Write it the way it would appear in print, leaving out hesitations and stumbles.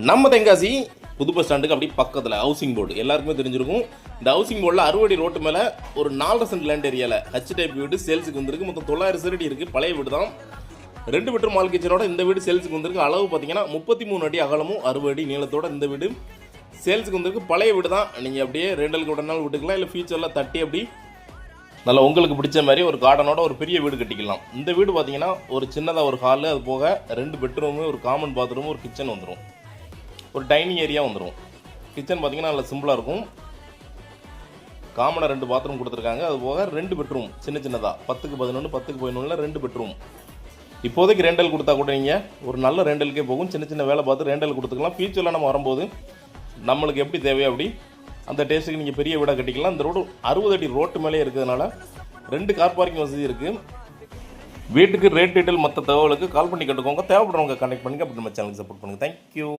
நம்ம தென்காசி புது பஸ் ஸ்டாண்டுக்கு அப்படி பக்கத்தில் ஹவுசிங் போர்டு எல்லாருக்குமே தெரிஞ்சிருக்கும். இந்த ஹவுசிங் போர்டில் 60 அடி ரோட்டு மேலே ஒரு 4 சென்ட் லேண்ட் ஏரியாவில் ஹச் டைப் வீடு சேல்ஸுக்கு வந்திருக்கு. மொத்தம் 900 சதுரடி இருக்குது. பழைய வீடு தான். 2 பெட்ரூம் மால் கிச்சனோட இந்த வீடு சேல்ஸுக்கு வந்திருக்கு. அளவு பார்த்தீங்கன்னா 33 அடி அகலமும் 60 அடி நீளத்தோட இந்த வீடு சேல்ஸுக்கு வந்திருக்கு. பழைய வீடு தான். நீங்கள் அப்படியே ரெண்டலுக்கு உடனாலும் விட்டுக்கலாம், இல்லை ஃபியூச்சரில் தட்டி அப்படி நல்லா உங்களுக்கு பிடிச்ச மாதிரி ஒரு கார்டனோட ஒரு பெரிய வீடு கட்டிக்கலாம். இந்த வீடு பார்த்தீங்கன்னா ஒரு சின்னதாக ஒரு ஹாலு, அது போக 2 பெட்ரூமு, ஒரு காமன் பாத்ரூமு, ஒரு கிச்சன் வந்துடும், ஒரு டைனிங் ஏரியா வந்துடும். கிச்சன் பார்த்தீங்கன்னா நல்லா சிம்பிளாக இருக்கும். காமனாக 2 பாத்ரூம் கொடுத்துருக்காங்க. அது போக 2 பெட்ரூம் சின்னதாக 10க்கு 11 10க்கு 11 2 பெட்ரூம். இப்போதைக்கு ரெண்டல் கொடுத்தா கூட நீங்கள் ஒரு நல்ல ரெண்டலுக்கே போகும். சின்ன வேலை பார்த்து ரெண்டல் கொடுத்துக்கலாம். ஃபியூச்சரில் நம்ம வரும்போது நம்மளுக்கு எப்படி தேவையோ அப்படி அந்த டேஸ்ட்டுக்கு நீங்கள் பெரிய வீடாக கட்டிக்கலாம். இந்த ரோடு 60 அடி ரோட்டு மேலே இருக்கிறதுனால 2 கார் பார்க்கிங் வசதி இருக்குது. வீட்டுக்கு ரேட் டீட்டெயில் மற்ற தகவலுக்கு கால் பண்ணி கேட்டுக்கோங்க. தேவைப்படுறவங்க கான்டெக்ட் பண்ணுங்கள். அப்படி நம்ம சேனலுக்கு சப்போர்ட் பண்ணுங்கள். தேங்க்யூ.